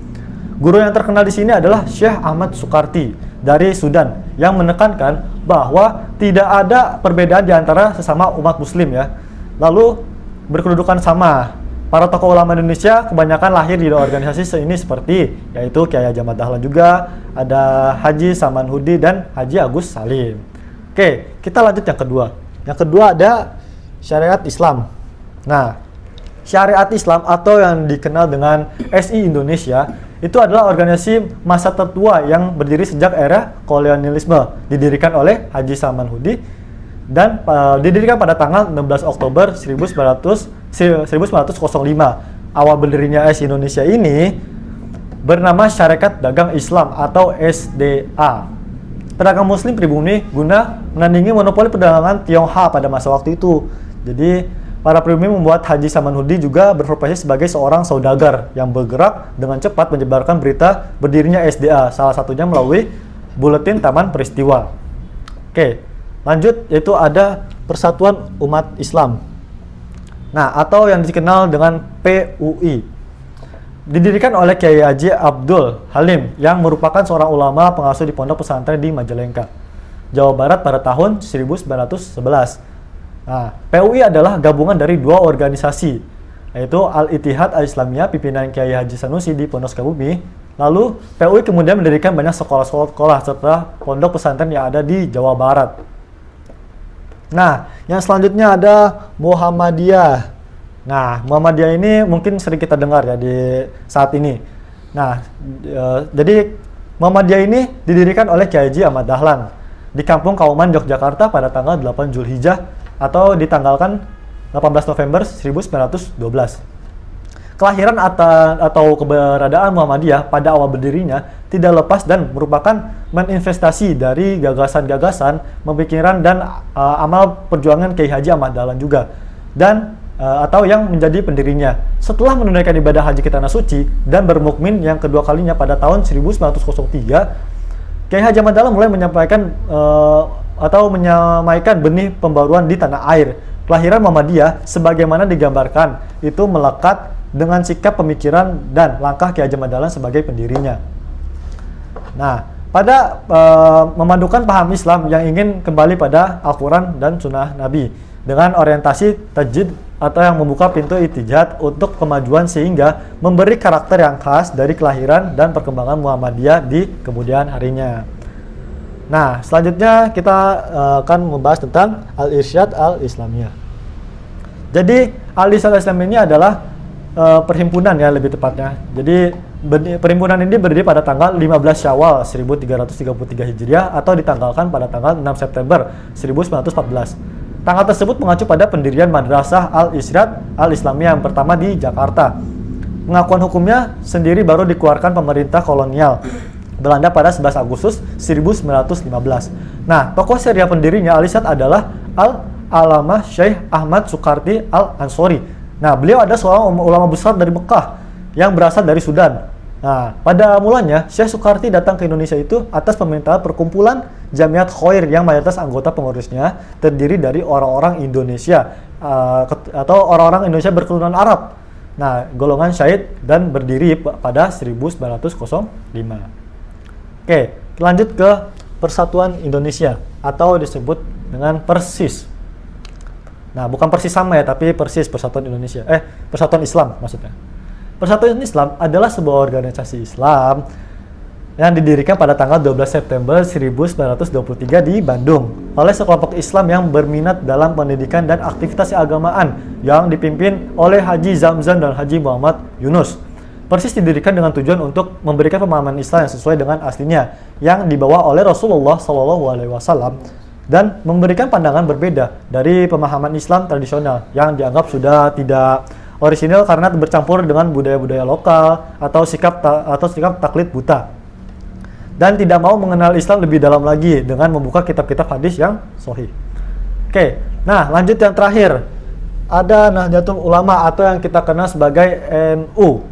Guru yang terkenal di sini adalah Syekh Ahmad Sukarti dari Sudan yang menekankan bahwa tidak ada perbedaan di antara sesama umat muslim ya. Lalu berkedudukan sama. Para tokoh ulama Indonesia kebanyakan lahir di organisasi ini seperti yaitu Kiai Haji Ahmad Dahlan juga, ada Haji Saman Hudi dan Haji Agus Salim. Oke, kita lanjut yang kedua. Yang kedua ada Syariat Islam. Nah, Syariat Islam atau yang dikenal dengan SI Indonesia itu adalah organisasi masa tertua yang berdiri sejak era kolonialisme, didirikan oleh Haji Saman Hudi dan didirikan pada tanggal 16 Oktober 1905. Awal berdirinya SI Indonesia ini bernama Syarikat Dagang Islam atau SDA. Pedagang muslim pribumi guna menandingi monopoli perdagangan Tionghoa pada masa waktu itu. Jadi, para pribumi membuat Haji Saman Hudi juga berprofesi sebagai seorang saudagar yang bergerak dengan cepat menyebarkan berita berdirinya SDA, salah satunya melalui Buletin Taman Peristiwa. Oke, lanjut yaitu ada Persatuan Umat Islam. Nah, atau yang dikenal dengan PUI. Didirikan oleh Kiai Haji Abdul Halim yang merupakan seorang ulama pengasuh di pondok pesantren di Majalengka, Jawa Barat pada tahun 1911. Nah, PUI adalah gabungan dari dua organisasi, yaitu Al-Ittihad Al-Islamiyah pimpinan Kiai Haji Sanusi di Pondok Sukabumi. Lalu PUI kemudian mendirikan banyak sekolah-sekolah serta pondok pesantren yang ada di Jawa Barat. Nah, yang selanjutnya ada Muhammadiyah. Nah, Muhammadiyah ini mungkin sering kita dengar ya di saat ini. Nah, jadi Muhammadiyah ini didirikan oleh Kiai Haji Ahmad Dahlan di Kampung Kauman, Yogyakarta pada tanggal 8 Zulhijjah atau ditanggalkan 18 November 1912. Kelahiran atau keberadaan Muhammadiyah pada awal berdirinya tidak lepas dan merupakan manifestasi dari gagasan-gagasan, pemikiran dan amal perjuangan Kiai Haji Ahmad Dahlan juga, dan atau yang menjadi pendirinya. Setelah menunaikan ibadah haji ke Tanah Suci dan bermukmin yang kedua kalinya pada tahun 1903, Kiai Haji Ahmad Dahlan mulai menyampaikan atau menyamaikan benih pembaruan di tanah air. Kelahiran Muhammadiyah sebagaimana digambarkan itu melekat dengan sikap pemikiran dan langkah Kiai Haji Ahmad Dahlan sebagai pendirinya. Nah, pada memadukan paham Islam yang ingin kembali pada Al-Quran dan Sunnah Nabi dengan orientasi tajdid atau yang membuka pintu itijad untuk kemajuan sehingga memberi karakter yang khas dari kelahiran dan perkembangan Muhammadiyah di kemudian harinya. Nah, selanjutnya kita akan membahas tentang Al-Irsyad Al-Islamiyah. Jadi, Al-Irsyad Al-Islamiyah ini adalah perhimpunan ya lebih tepatnya. Jadi, perhimpunan ini berdiri pada tanggal 15 Syawal 1333 Hijriah atau ditanggalkan pada tanggal 6 September 1914. Tanggal tersebut mengacu pada pendirian Madrasah Al-Irsyad Al-Islamiyah yang pertama di Jakarta. Pengakuan hukumnya sendiri baru dikeluarkan pemerintah kolonial Belanda pada 11 Agustus 1915. Nah, tokoh serial pendirinya Al-Irsyad adalah Al-Alamah Syekh Ahmad Sukarti Al-Ansori. Nah, beliau adalah seorang ulama besar dari Mekah yang berasal dari Sudan. Nah, pada mulanya Syekh Sukarti datang ke Indonesia itu atas permintaan perkumpulan Jamiat Khair yang mayoritas anggota pengurusnya terdiri dari orang-orang Indonesia atau orang-orang Indonesia berketurunan Arab. Nah, golongan Syahid dan berdiri pada 1905. Oke, lanjut ke Persatuan Indonesia atau disebut dengan Persis. Nah, bukan Persis sama ya, tapi Persis Persatuan Indonesia. Persatuan Islam maksudnya. Persatuan Islam adalah sebuah organisasi Islam yang didirikan pada tanggal 12 September 1923 di Bandung oleh sekelompok Islam yang berminat dalam pendidikan dan aktivitas keagamaan yang dipimpin oleh Haji Zamzam dan Haji Muhammad Yunus. Persis didirikan dengan tujuan untuk memberikan pemahaman Islam yang sesuai dengan aslinya yang dibawa oleh Rasulullah SAW dan memberikan pandangan berbeda dari pemahaman Islam tradisional yang dianggap sudah tidak orisinal karena bercampur dengan budaya-budaya lokal atau sikap taklid buta dan tidak mau mengenal Islam lebih dalam lagi dengan membuka kitab-kitab hadis yang sahih. Oke, nah lanjut yang terakhir ada Nahdlatul Ulama atau yang kita kenal sebagai NU.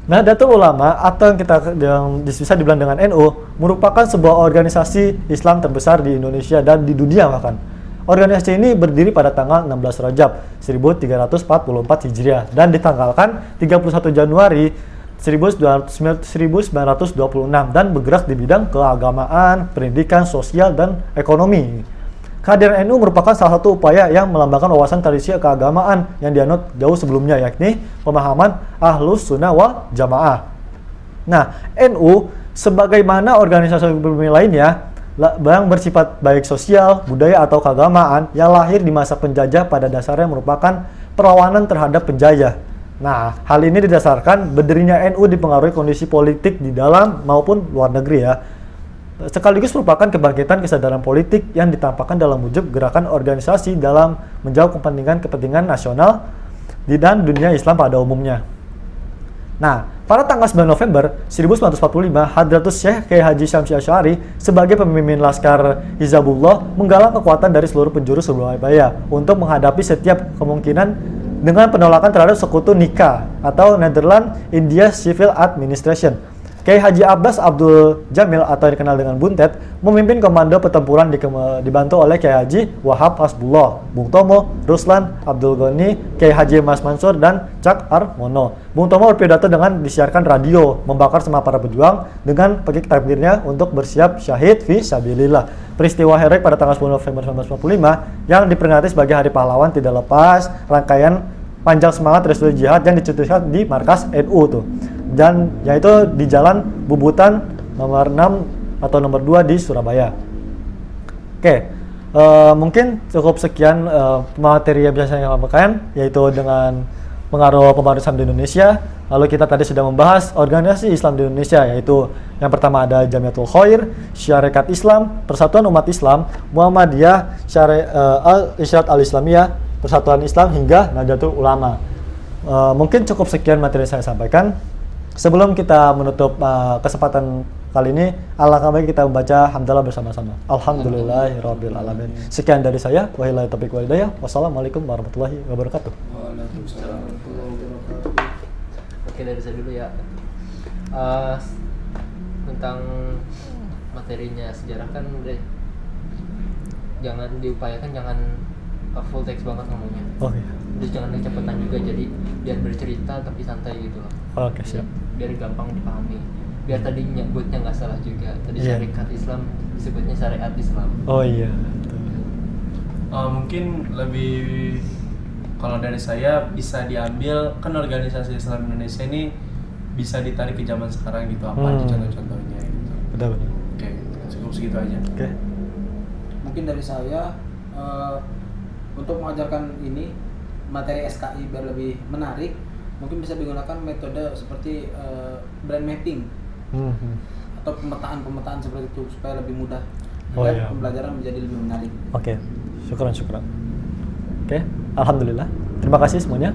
Nahdlatul Ulama atau yang bisa dibilang dengan NU merupakan sebuah organisasi Islam terbesar di Indonesia dan di dunia bahkan. Organisasi ini berdiri pada tanggal 16 Rajab 1344 Hijriah dan ditanggalkan 31 Januari 1926 dan bergerak di bidang keagamaan, pendidikan, sosial, dan ekonomi. Kehadiran NU merupakan salah satu upaya yang melambangkan wawasan tradisi keagamaan yang dianut jauh sebelumnya, yakni pemahaman Ahlus Sunnah wal Jamaah. Nah, NU sebagaimana organisasi lainnya yang bersifat baik sosial, budaya, atau keagamaan yang lahir di masa penjajah pada dasarnya merupakan perlawanan terhadap penjajah. Nah, hal ini didasarkan berdirinya NU dipengaruhi kondisi politik di dalam maupun luar negeri ya. Sekaligus merupakan kebangkitan kesadaran politik yang ditampakkan dalam wujud gerakan organisasi dalam menjawab kepentingan nasional dan dunia Islam pada umumnya. Nah, pada tanggal 9 November 1945, Hadratus Syekh Kiai Haji Syamsi Asy'ari sebagai pemimpin Laskar Hizbullah menggalang kekuatan dari seluruh penjuru Surabaya untuk menghadapi setiap kemungkinan dengan penolakan terhadap sekutu NICA atau Netherlands India Civil Administration. Kiai Haji Abbas Abdul Jamil atau dikenal dengan Buntet memimpin komando pertempuran dibantu oleh Kiai Haji Wahab Hasbullah, Bung Tomo, Ruslan, Abdul Ghani, Kiai Haji Mas Mansur, dan Cak Armono. Bung Tomo berpidato dengan disiarkan radio, membakar semua para pejuang dengan pekik takbirnya untuk bersiap syahid fi sabilillah. Peristiwa heroik pada tanggal 10 November 1945 yang diperingati sebagai Hari Pahlawan tidak lepas rangkaian panjang semangat resolusi jihad yang dicetuskan di markas NU tuh. Dan yaitu di Jalan Bubutan nomor 6 atau nomor 2 di Surabaya. Oke, mungkin cukup sekian materi yang bisa saya sampaikan, yaitu dengan pengaruh pembangunan Islam di Indonesia. Lalu kita tadi sudah membahas organisasi Islam di Indonesia, yaitu yang pertama ada Jamiatul Khair, Syarikat Islam, Persatuan Umat Islam, Muhammadiyah, Al-Irsyad Al-Islamiyah, Persatuan Islam, hingga Nahdlatul Ulama. Mungkin cukup sekian materi yang saya sampaikan. Sebelum kita menutup kesempatan kali ini, alangkah baik kita membaca hamdalah bersama-sama. Alhamdulillahirabbil alamin. Sekian dari saya. Wabillahi taufiq wal hidayah. Wassalamualaikum warahmatullahi wabarakatuh. Waalaikumsalam warahmatullahi wabarakatuh. Oke, dari saya dulu ya. Tentang materinya sejarah kan jangan diupayakan, jangan full text banget ngomongnya. Oh iya. Terus jangan kecepatan juga, jadi biar bercerita tapi santai gitu loh. Oke, siap. Biar gampang dipahami. Biar tadi nyebutnya nggak salah juga. Tadi syarikat Islam disebutnya syariat Islam. Oh iya. Mungkin lebih kalau dari saya bisa diambil kan organisasi Islam Indonesia ini bisa ditarik ke zaman sekarang gitu, apa aja contoh-contohnya gitu. Benar. Oke, cukup segitu aja. Oke. Mungkin dari saya untuk mengajarkan ini materi SKI biar lebih menarik, mungkin bisa digunakan metode seperti brand mapping atau pemetaan seperti itu supaya lebih mudah Oh, agar iya. pembelajaran menjadi lebih menarik. Oke. Syukran. Oke, alhamdulillah. Terima kasih semuanya.